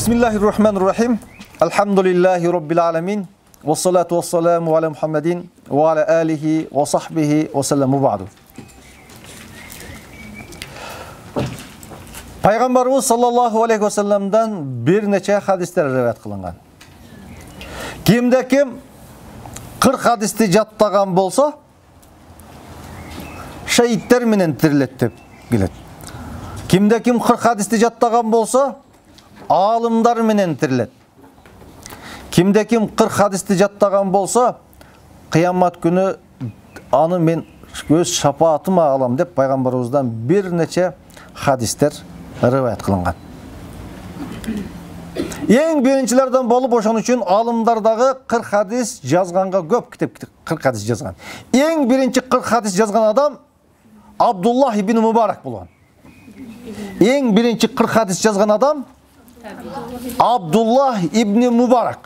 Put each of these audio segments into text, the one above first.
Bismillahirrahmanirrahim. Elhamdülillahi Rabbil alemin. Ve salatu ve selamu ala Muhammedin ve ala alihi ve sahbihi ve sellemu ba'du. Peygamberimiz sallallahu aleyhi ve sellem'den bir neçe hadisler rivayet kılıngan. Kimde kim 40 hadisni jattagan bolsa, şehitler menen tirilet dep kelет. Kimde kim 40 hadisni jattagan bolsa, alımlar menen tirilet. Kimde kim 40 hadisni jattagan bolsa, kıyamet günü anı men göz şapaatıma alam dep Peygamberimizden bir neçe hadisler rivayet kılıngan. Ең birinçilerden bolup oşan üçün alımlardagı 40 hadis жазганга көп kitap 40 hadis жазган. Ең birinci 40 hadis жазган adam Abdullah ibn Mübarek bolған. Ең birinci 40 hadis жазган adam Abdullah ibn Mübarek.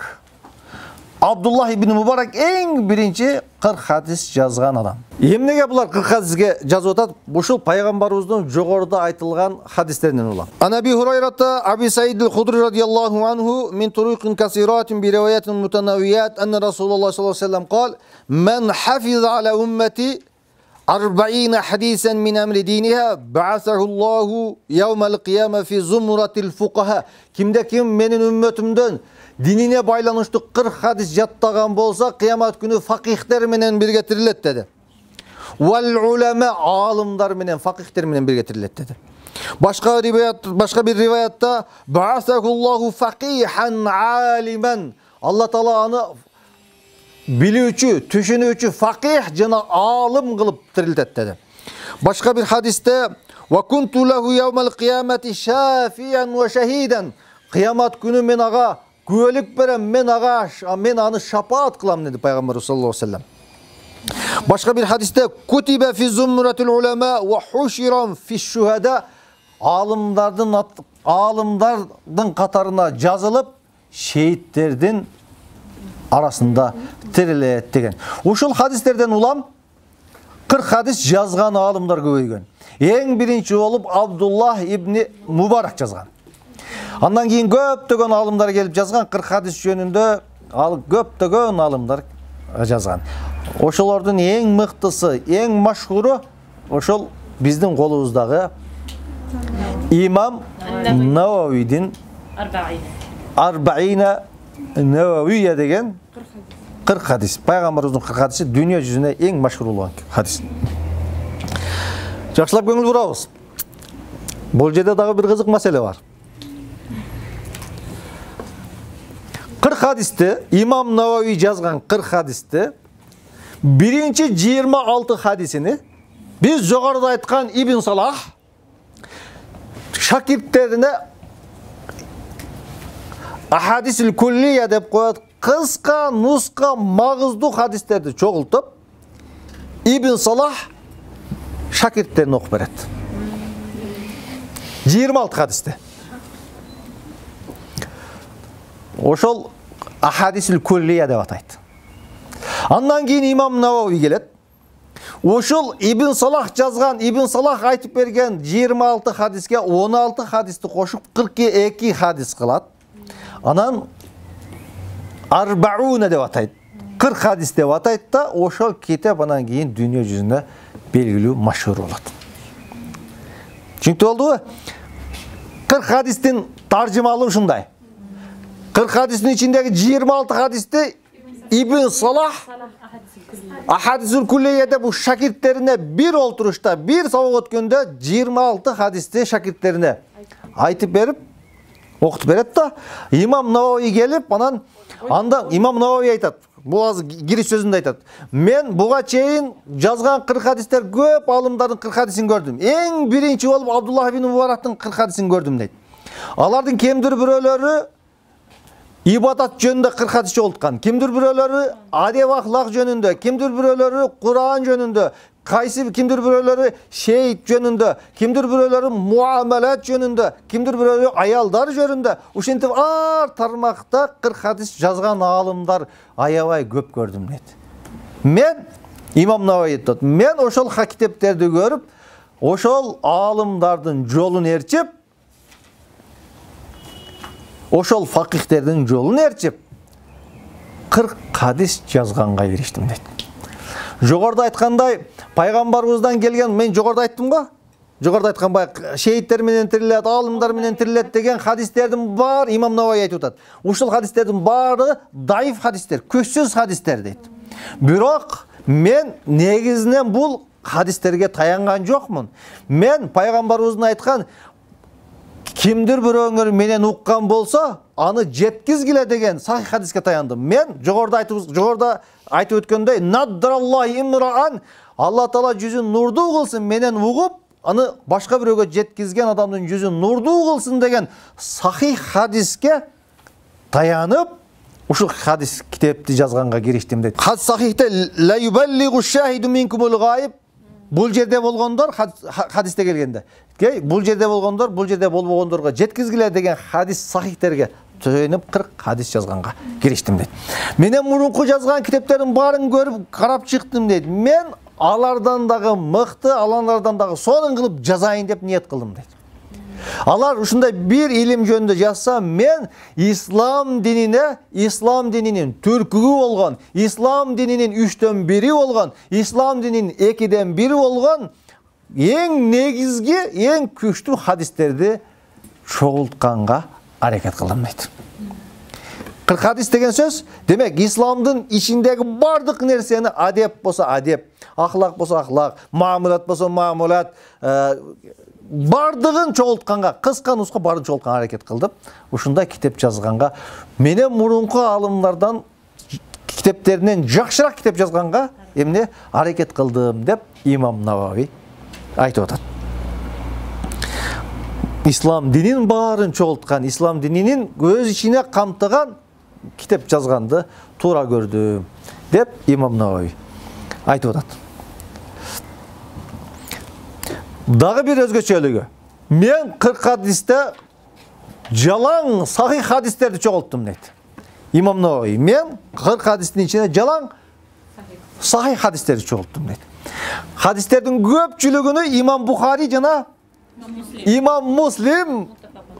Abdullah ibn Mübarek ең birinci 40 hadis жазган adam. Emnege bular 40 hadisге жазып атат? Ушул пайгамбарыбыздын жогоруда айтылган хадистеринен улам. Анаби Хурайрата Аби Саид аль-Худри радiyallahu anhu min turuqin kasiratin bi rivayatin mutanawiyat anna Rasulullah sallallahu aleyhi ve sellem قال: "Men hafiza ala ummeti 40 hadisen min emri diniha ba'athahullahu yevmel kıyame fi zumratil fuqaha." Kimde kim menin ümmetimden dinine baylanışlı 40 hadis jattagan bolsa, kıyamet günü fakihler menen birge tirilet dedi. Vel ulema alimler menen fakihler menen birge tirilet dedi. Başka bir rivayatta ba'athahullahu faqihan aliman. Allah Teala anı bilüçü, düşünüçü, fakih jana alim kılıp tirilet dedi. Başka bir hadiste ve kuntu lehu yevmel kıyameti şafiyen ve şehiden. Kıyamet günü men ağa güvelik berem, men anı şapaat kılam dedi Peygamber sallallahu aleyhi ve sellem. Başka bir hadiste kutibe fi zumratil ulema ve huşiran fi şuhada. Alimlerden katarına yazılıp şehitlerden arasında tirilet degen. Uşul hadislerden ulam 40 hadis yazgan alimler көбөйгөн. Ең birinci olup Abdullah ibn Mübarek жазган. Andan keyin көптөгөн alimler gelip жазган 40 hadis жөнүндө көптөгөн alimler жазган. Ошолордун ең мыктысы, ең машхуру ошол биздин колубуздагы İmam Navavi'din Arba'ine Nevaviye degen 40 hadis. Peygamberimizin 40 hadisi dünya yüzüne en maşhur olan hadis. Жақсылап көңіл бұрабыз. Бұл жерде дағы bir қызық мәселе var. 40 hadisті, İmam Navavi жазған 40 hadisті, birinci 26 hadisini biz жоғарыда айтқан İbn Salah şakirtlerine ahadis-ül kulliye деп koyat. Kıska, nuska, mağızlı hadislerdi çoğultup İbn Salah şakirtlerini okup beret. 26 hadiste. Oşol ahadis-ül kulliye деп ataydı. Andan keyin İmam Navavi gelet. Oşol İbn Salah жазған, İbn Salah aytıp bergen 26 hadiske 16 hadisti koşup 42 hadis kılat. Anan Arba'une деп ataydı. 40 hadis деп ataydı da oşol kitap anan keyin dünya yüzünde belgili maşhur oladı. Çünkü oldu mu? 40 hadistin tarcımalı şunday. 40 hadisin içindeki 26 hadiste İbn Salah Ahadisül Kulliye'de bu şakirtlerine bir oturuşta, bir sabah ötkünde 26 hadiste şakirtlerine aytıp berip okutup beret da İmam Navavi gelip anda İmam Navavi aytat. Bu az giriş sözünde aytat. Men buga çeyin жазған 40 hadisler köp alımların 40 hadisini gördüm. En birinci olup Abdullah ibn Mübarek'tin 40 hadisini gördüm deydi. Alardın kemdir biröleri İbadat жөнүндө 40 hadis oltkan. Kimdir biröleri adep ahlak жөнүндө, kimdir biröleri Kur'an жөнүндө, kimdir biröleri şehit жөнүндө, kimdir biröleri muamelat жөнүндө, kimdir biröleri ayaldar жөнүндө. Ушинтип ар тармакта 40 hadis жазган алымдар аябай көп көрдүм дейт. Men İmam Navavi айтат. Men ошол китептерди көрүп, ошол алымдардын жолун ээрчип ошол факихтердин жолун ээрчип 40 хадис жазганга кириштим дейт. Жогоруда айткандай, пайгамбарыбыздан келген, мен жогоруда айттым го? Жогоруда айтканбай, шейиттер менен тирилет, алымдар менен тирилет деген хадистердин бар имам Навави айтып атат. Ушул хадистердин баары даиф хадистер, көзсүз хадистер дейт. Бирок мен негизинен бул хадистерге таянган жокмун. Мен пайгамбарыбыздын айткан кимдир бирөөңөр менен уккан болсо, аны жеткизгиле деген сахих хадиске таяндым. Мен жогоруда айтып өткөндөй, наддараллахи имраан, Алла Таала жүзүн нурдуу кылсын, менен угуп, аны башка бирөөгө жеткизген адамдын жүзүн нурдуу кылсын деген сахих хадиске таянып, ушул хадис китепти жазганга кириштим дейт. Хадис сахихте ла юбаллигу шахиду минкумул гайб. Бул жерде болгондор хадисте келгенде. Бул жерде болгондор, бул жерде болбогондорго жеткизгиле деген хадис сахихтерге төөнүп 40 хадис жазганга кириштим дейт. Менен мурунку жазган китептердин баарын көрүп, карап чыктым дейт. Мен алардан дагы мыкты, алардан дагы сонун кылып жазайын деп ниет кылдым дейт. Алар ушундай бир илим жөнүндө жазса, мен ислам дининин түркүгү болгон, ислам дининин 3төн 1 болгон, ислам дининин 2ден 1 болгон эң негизги, эң күчтүү хадистерди чогултканга аракет кылдым дейт. 40 хадис деген сөз, демек исламдын ичиндеги бардык нерсени, адеп болсо адеп, ахлак болсо ахлак, маамулат болсо маамулат, бардыгын чогултканга, кыска нуска барын чогултканга аракет кылдым. Ушундай китеп жазганга, менен мурунку алымдардан китептеринен жакшыраак китеп жазганга эмне аракет кылдым деп имам Навави айтып атат. Ислам динин барын чогулткан, ислам дининин өз ичине камтыган китеп жазганды туура көрдүм деп имам Навави айтып атат. Дагы бир өзгөчөлүгү. Мен 40 хадисте жалаң сахих хадистерди чогулттум дейт. Имам Навави, мен 40 хадистин ичине жалаң сахих хадистерди чогулттум дейт. Хадистердин көпчүлүгүнү имам Бухари жана имам Муслим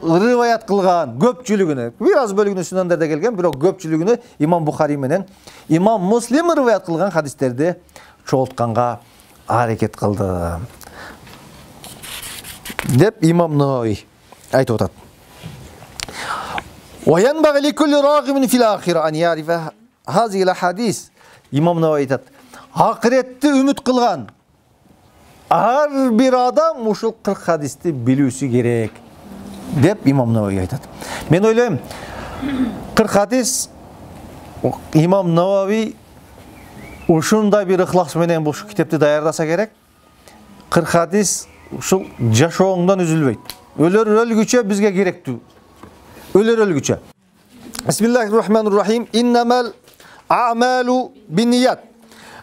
рываят кылган, көпчүлүгүнү. Бир аз бөлүгүнү сүнөндөрдө келген, бирок көпчүлүгүнү имам Бухари менен имам Муслим рываят кылган хадистерди чогултканга аракет кылды деп имам Навави айтып атат. وَيَنْبَغِ لِكُلِّ رَاغِبٍ فِي الْآخِرَةِ أَنْ يَعْرِفَ هَذِهِ الْأَحَادِيث. Имам Навави айтат, акыретти үмүт кылган ар бир адам ушул 40 хадисти билүүсү керек деп имам Навави айтат. Мен ойлойм, 40 хадис имам Навави ушундай бир ыхлас менен бул китепти даярдаса керек. 40 хадис ушул жашооңдон үзүлбөйт. Өлөр өлгүчө бизге керектүү. Өлөр өлгүчө. Бисмиллахир-рахманир-рахим. Иннамал а'малу бинният.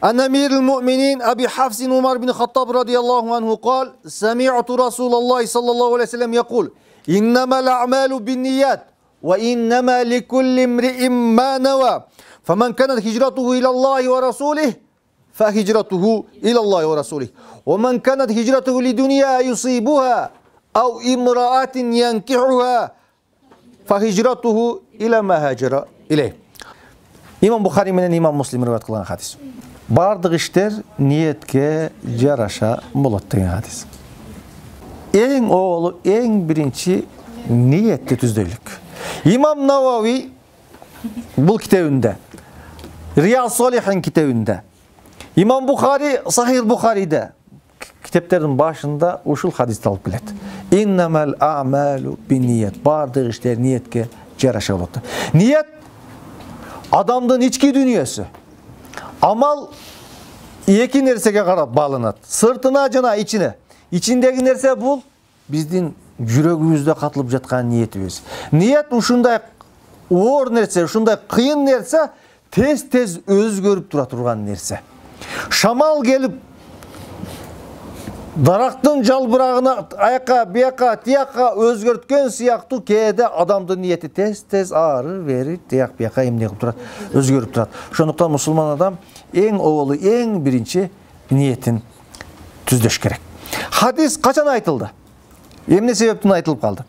Ан амирул муъминин Аби Хафс Умар бин Хаттаб радiyallahu anhu قال سمعت رسول الله صلى الله عليه وسلم يقول إنما الأعمال بالنيات وإنما لكل امرئ ما نوى فمن كانت هجرته إلى الله ورسوله فهجرته إلى الله ورسوله ومن كانت هجرته لدنيا يصيبها أو امرأة ينكحها فهجرته إلى ما هاجر إليه. İmam Bukhari менен имам Муслим риваят кылган хадис. Бардык иштер ниетке жараша болот деген хадис. Эң оолу, эң биринчи ниетти түздөйлүк. Имам Навави бул китебинде, Рияз Солихин китебинде, имам Бухари Сахих Бухариде китептердин башында ушул хадисти алып келет. Иннамал а'малу бинният. Бардык иштер ниетке жараша болот. Ниет адамдын ички дүнүйөсү. Амал эки нерсеге карап балынат. Сыртына жана ичине. Ичиндеги нерсе бул биздин жүрөгүбүздө катылып жаткан ниетибиз. Ниет ушундай оор нерсе, ушундай кыйын нерсе, тез-тез өзгөрүп тура турган нерсе. Шамал келип дарактын жалбырагына аяка, бияка, тияка өзгөрткөн сыяктуу кээде адамдын ниети тез-тез ары бери тияк бияка эмне кылып турат, өзгөрүп турат. Ошондуктан мусулман адам эң оолу, эң биринчи ниетин түздөш керек. Хадис качан айтылды? Эмне себептен айтылып калды?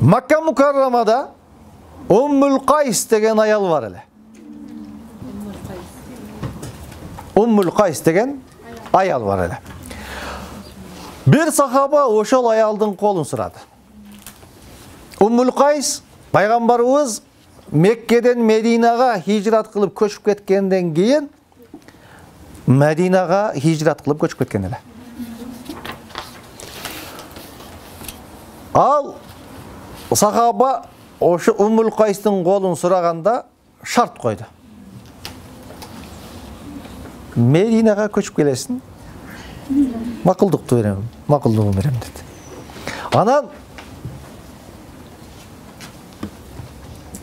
Makka Mukarramada Ummul Qays деген аял бар эле. Ummul Qays деген аял бар эле. Bir сахаба ошол аялдын колун сурады. Ummul Qays пайгамбарыбыз Меккеден Мединага хижрат кылып көчүп кеткенден кийин Мединага хижрат кылып көчүп кеткен эле. Ал сахаба ошо Ummul Qaystын колун сураганда шарт койду. Мединага көчүп келесиң, макулдукту берем, макулдугун берем деди. Анан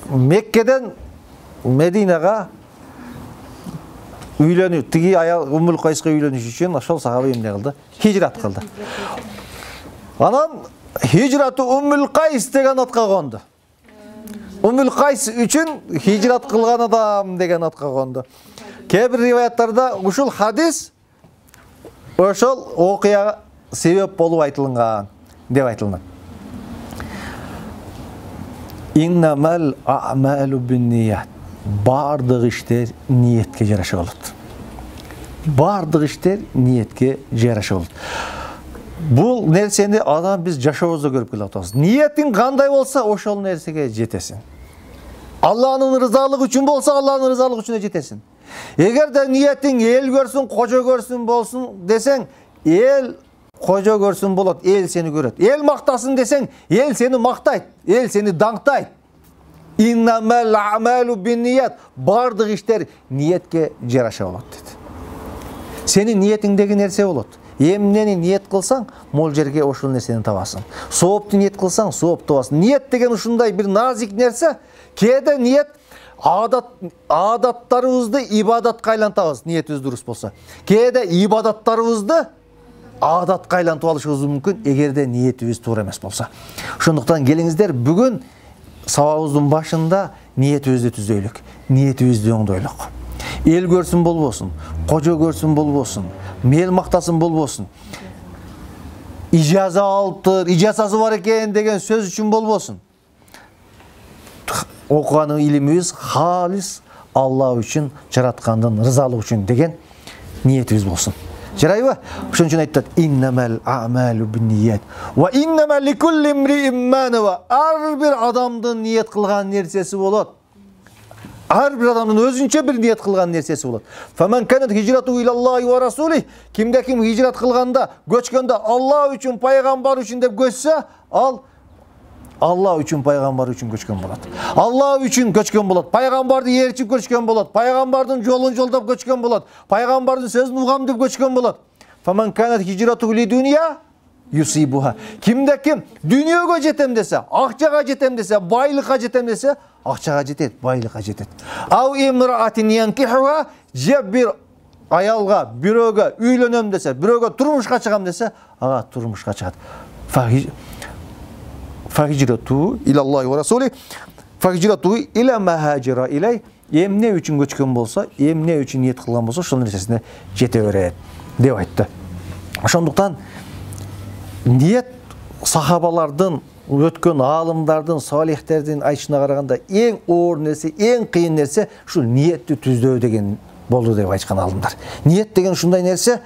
Меккеден Мединага үйлөнүү, тиги аял Ummul Qayска үйлөнүш үчүн ошол сахаба эмне кылды? Хижрат кылды. Анан хижрату Ummul Qays деген атка конду. Ummul Qays үчүн хижрат кылган адам деген атка конду. Кээ бир риваяттарда ушул хадис ошол окуяга себеп болуп айтылган деп айтылган. Иннамал а'малу бинният. Бардык иштер ниетке жараша болот. Бардык иштер ниетке жараша болот. Бул нерсени адам биз жашообузда көрүп келип атабыз. Ниетиң кандай болсо, ошол нерсеге жетесиң. Алланын рызалыгы үчүн болсо, Алланын рызалыгы үчүн жетесиң. Эгер де ниетиң эл көрсүн, кожо көрсүн болсун десең, эл кожо көрсүн болот, эл сени көрөт. Эл мактасын десең, эл сени мактайт, эл сени даңктайт. Иннамал а'малу бинният. Бардык иштер ниетке жараша болот деди. Сенин ниетиңдеги нерсе болот. Эмнени ниет кылсаң, мол жерге ошол нерсени табасың. Соопту ниет кылсаң, сооп табасың. Ниет деген ушундай бир назик нерсе. Кээде ниет адаттарыбызды ибадатка айлантабыз, ниетибиз дурус болсо. Кээде ибадаттарыбызды адатка айлантып алышыбыз мүмкүн, эгерде ниетибиз туура эмес болсо. Ошондуктан келиңиздер, бүгүн сабагыбыздын башында ниетибизди түзөйлүк, ниетибизди оңдойлук. Эл көрсүн болбосун, кожо көрсүн болбосун, мел мактасын болбосун. Ижаза алыптыр, ижазасы бар экен деген сөз үчүн болбосун. Окуган илимибиз халис Алла үчүн, жараткандын рызалыгы үчүн деген ниетибиз болсун. Жарайбы? Ошон үчүн айтат: иннамал а'малу бинният ва иннама ликулли имриин ма нава. Ар бир адамдын ниет кылган нерсеси болот. Ар бир адамдын өзүнчө бир ниет кылган нерсеси болот. Фаман канат хижрату илаллахи ва расулих. Кимде ким хижрат кылганда, көчкөндө Алла үчүн, пайгамбар үчүн деп көчсө, ал Алла үчүн, пайгамбар үчүн көчкөн болот. Алла үчүн көчкөн болот. Пайгамбарды ээрчип көчкөн болот. Пайгамбардын жолун жолдоп көчкөн болот. Пайгамбардын сөзүн угам деп көчкөн болот. Фаман канат хижрату лидуния юсибуха. Кимде ким дүйнөгө жетем десе, акчага жетем десе, байлыкка жетем десе, акчага жетет, байлыкка жетет. Ау имраатин янкихуха, же бир аялга, бирөөгө үйлөнөм десе, бирөөгө турмушка чыгам десе, ага турмушка чыгат. Фахижрату илаллахи ва расулих, фахижрату иля ма хаджира илей. Эмне үчүн көчкөн болсо, эмне үчүн ниет кылган болсо, ошол нерсесине жете берет деп айтты. Ошондуктан ниет сахабалардын, өткөн аалымдардын, салихтердин айтышына караганда эң оор нерсе, эң кыйын нерсе ушул ниетти түздөө деген болду деп айткан аалымдар. Ниет деген ушундай нерсе,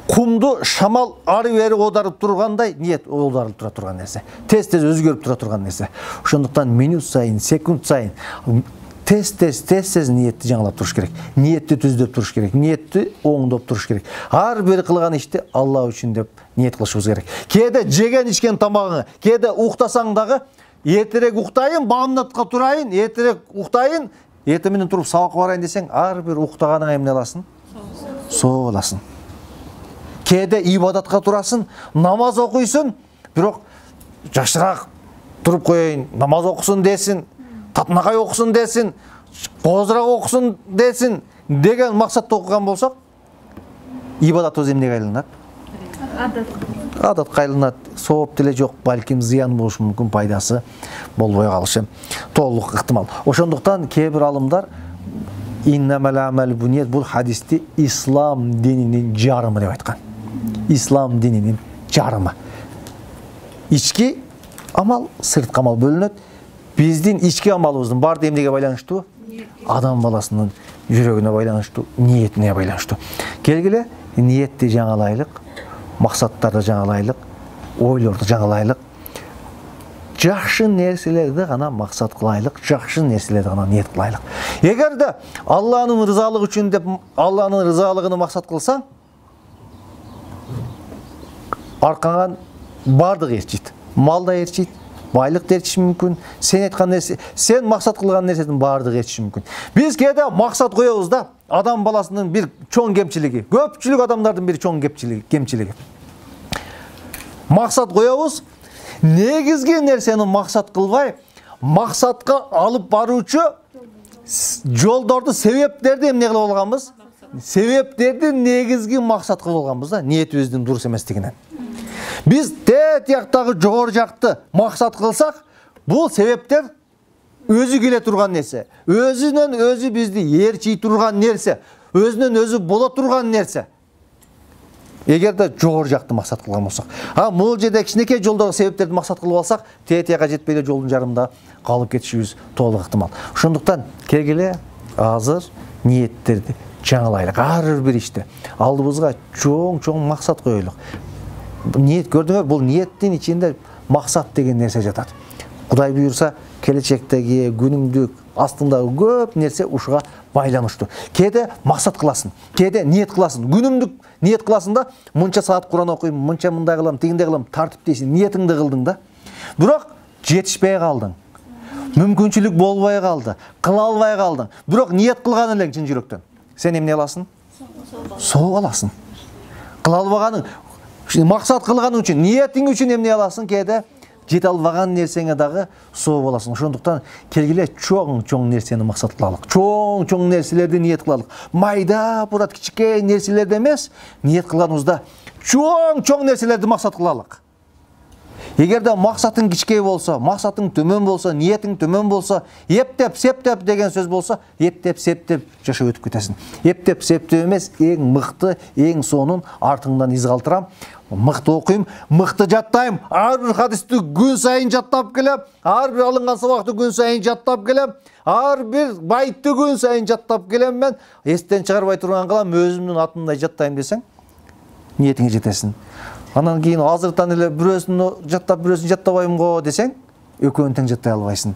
кумду шамал ары бери оодарып тургандай, ниет оодарып тура турган нерсе. Тез-тез өзгөрүп тура турган нерсе. Ошондуктан минут сайын, секунд сайын тез-тез ниетти жаңылап туруш керек. Ниетти түздөп туруш керек. Ниетти оңдоп туруш керек. Ар бир кылган ишти Алла үчүн деп ниет кылышыбыз керек. Кээде жеген ичкен тамагыңы, кээде уктасаң дагы, эртерээк уктайын, баамнатка турайын, эртерээк уктайын, эртең менен туруп сабакка барайын десең, ар бир уктаганыңа эмне аласың? Соо аласың. Кээде ибадатка турасың, намаз окуйсуң, бирок жашыраак туруп коеюн, намаз окусун десин, татынакай окусун десин, козурак окусун десин деген максатта окуган болсок, ибадатыбыз эмнеге айланат? Адатка айланат. Сооп деле жок, балким зыян болушу мүмкүн, пайдасы болбой калышы толук ыктымал. Ошондуктан кээ бир алымдар иннамал а'малу бинният бул хадисти ислам дининин жарымы деп айткан. Ислам дининин жарымы. Ички Амал сыртқы амал бөлінеді. Біздің ішкі амалымыздың бар емнеге байланыштуу? Адам баласының жүрегіне байланыштуу, ниетіне байланыштуу. Келгіле, ниетті жаңалайлық, мақсаттарды жаңалайлық, ойларды жаңалайлық. Жақшы нәрселерді ғана мақсат қылайлық, жақшы нәрселерді ғана ниет қылайлық. Егер де Алланың рызалығы үшін деп Алланың рызалығын мақсат қылсаң, арқаңан бардық ерчейді. Мал да ерчейді, байлық да ерчейді мүмкін. Сен айтқан нәрсе, сен мақсат қылған нәрседің бардық ерчейді мүмкін. Біз кейде мақсат қоямыз да, адам баласының бір чоң кемшілігі, көпшілік адамдардың бір чоң кемшілігі. Мақсат қоямыз, негізгі нәрсені мақсат қылбай, мақсатқа алып барушы жолдарды, себептерді емне қылып алғанбыз? Себептерді негізгі мақсат қылып алғанбыз да, ниетіміздің дұрыс еместігінен. Біз тияқтағы жоғары жақты мақсат қылсақ, бұл себептер өзі келе тұрған нәрсе, өзінен өзі бізді ерчей тұрған нәрсе, өзінен өзі бола тұрған нәрсе. Егер де жоғары жақты мақсат қылған болсақ. Бұл жерде кішінекей жолдағы себептерді мақсат қылып алсақ, тияға жетпейді жолдың жарымда қалып кетішіміз толық ықтимал. Шындықтан келгеле азыр ниеттерді жаңалайлық. Әрбір іште алдымызға чоң мақсат қойылық. Ниет көрдіңіз, бұл ниеттің ішінде мақсат деген нәрсе жатады. Құдай бұйырса, келешектегі күнімдік астындағы көп нәрсе ушыға байланышты. Кейде мақсат қыласын, кейде ниет қыласын. Күнімдік ниет қыласын да, мұнша сағат Құран оқимын, мұнша мындай қылам, тегінде қылам, тартып дейсің, ниетіңді қылдың да. Бірақ жетішпей қалдың. Мүмкіншілік болбай қалды, қыла албай қалдың. Бірақ ниет қылған елең шын жүректен. Сен емне аласың? Сол аласың. Қыла албағаның, мақсат қылғаның үшін, ниетің үшін емне аласың, кейде жете албаған нәрсеңе дағы соо боласың. Шондықтан келгеле чоң нәрсені мақсат қылалық. Чоң нәрселерді ниет қылалық. Майда, бұрат кішікей нәрселерді емес, ниет қылғанымызда чоң нәрселерді мақсат қылалық. Егер де мақсатың кішкей болса, мақсатың төмен болса, ниетің төмен болса, ептеп, септеп деген сөз болса, ептеп, септеп жаша өтіп кетесің. Ептеп, септеп емес, ең мықты, ең сонын артыңдан из қалтырам. Мықты оқимын, мықты жаттаймын. Әрбір хадисті күн сайын жаттап келем, әрбір алынған сабақты күн сайын жаттап келем, әрбір байтты күн сайын жаттап келем. Мен естен шығарбай тұрған қалам, өзімнің атымдай жаттаймын десең, ниетіңе жетесің. Анан кейін азыртан эле бирөөсүн жаттап, бирөөсүн жаттабайм го десең, экөөнү тең жаттай албайсың.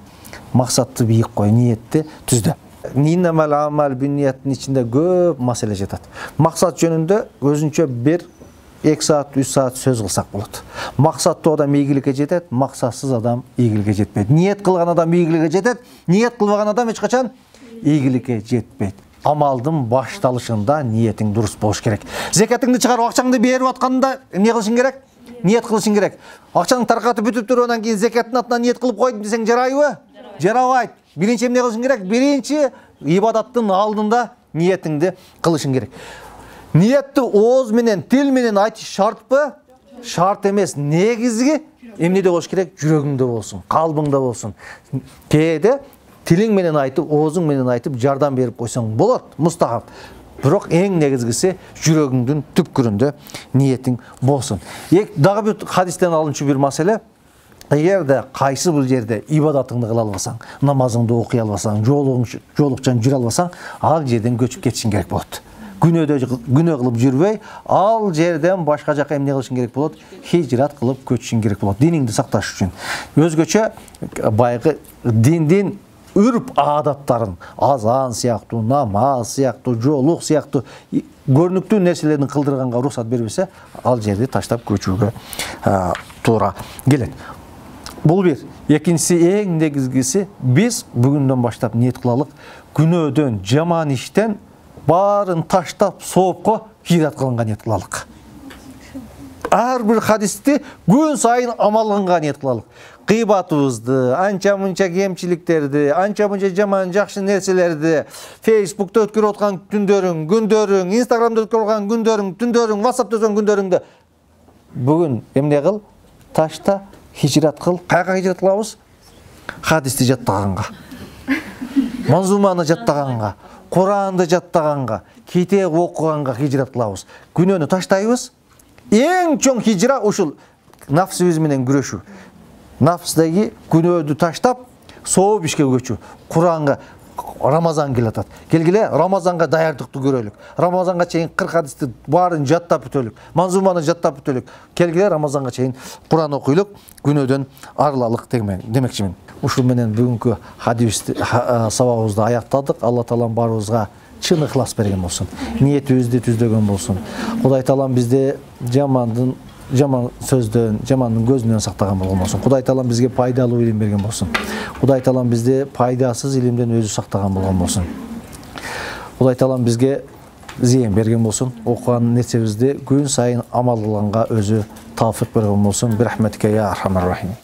Максатты бийик кой, ниетти түздө. Иннамал амал биннияттын ичинде көп маселе жатат. Максат жөнүндө өзүнчө 1-2 саат, 3 саат сөз кылсак болот. Максаттуу адам ийгиликке жетет, максатсыз адам ийгиликке жетпейт. Ниет кылган адам ийгиликке жетет, ниет кылбаган адам эч качан ийгиликке жетпейт. Амалдың башталышында ниетің дұрыс болуш керек. Зекатыңды чыгарып, акчаңды берип атканда эмне кылышың керек? Ниет кылышың керек. Акчаңды таркатып бүтүп туруп, анан кийин зекаттын атынан ниет кылып койдум десең жарайбы? Жарабайт. Биринчи эмне кылышың керек? Биринчи ибадаттын алдында ниетиңди кылышың керек. Ниетти ооз менен, тил менен айтыш шартпы? Шарт эмес. Негизги эмнеде болуш керек? Жүрөгүңдө болсун, калбыңда болсун. Кээде тилиң менен айтып, оозуң менен айтып, жардам берип койсоң болот, мустахап. Бирок эң негизгиси жүрөгүңдүн түпкүрүндө ниетиң болсун. Дагы бир хадистен алынчу бир маселе. Эгерде кайсы бир жерде ибадатыңды кыла албасаң, намазыңды окуй албасаң, жолукчан жүрө албасаң, ал жерден көчүп кетишиң керек болот. Күнөө кылып жүрбөй, ал жерден башка жака эмне кылышың керек болот? Хижрат кылып көчүшүң керек болот, диниңди сакташ үчүн. Өзгөчө байкы диндин үрп адаттарын, азан сыяктуу, намаз сыяктуу, жолук сыяктуу көрүнүктүү нерселердин кылдырганга уруксат бербесе, ал жерди таштап көчүүгө туура келет. Бул бир. Экинчиси, эң негизгиси, биз бүгүндөн баштап ниет кылалык, күнөөдөн, жаман иштен баарын таштап, соопко хижрат кылганга ниет кылалык. Ар бир хадисти күн сайын амалганга ниет кылалык. Кыйбатыбызды, анча-мынча кемчиликтерди, анча-мынча жаман жакшы нерселерди, Facebook'ta өткөрүп аткан күндөрүң, Instagram'da өткөрүп аткан күндөрүң, WhatsApp'та өткөрүп күндөрүңдү бүгүн эмне кыл? Ташта, хижрат кыл. Кайга хижрат кылабыз? Хадисти жаттаганга, манзуманы жаттаганга, Куранды жаттаганга, китеп окуганга хижрат кылабыз. Күнөөнү таштайбыз. Эң чоң хижра ушул нафсыбыз менен күрөшүү. нафстегі күнөөдү таштап сооп ишке көчүү. Куранга Рамазан келатат. Келгиле Рамазанга даярдыкты көрөлүк. Рамазанга чейин 40 хадисти баарын жаттап бүтөлүк. Манзуманы жаттап бүтөлүк. Келгиле Рамазанга чейин Куран окуйлук, күнөөдөн арылалык демекчимин. Ушул менен бүгүнкү хадис сабагыбызды аяктадык. Алла таалам баарыбызга чын ыхлас берген болсун. Ниетибизди түздөгөн болсун. Кудай таалам бизди жаман сөздөн, жамандын көзүнөн сактаган болгон болсун. Кудай таалам бизге пайдалуу илим берген болсун. Кудай таалам бизди пайдасыз илимден өзү сактаган болгон болсун. Кудай таалам бизге зыян берген болсун. Окуган нерсебизди күн сайын амал кылганга өзү тавфик берген болсун. Бирахметке я архамар рахим.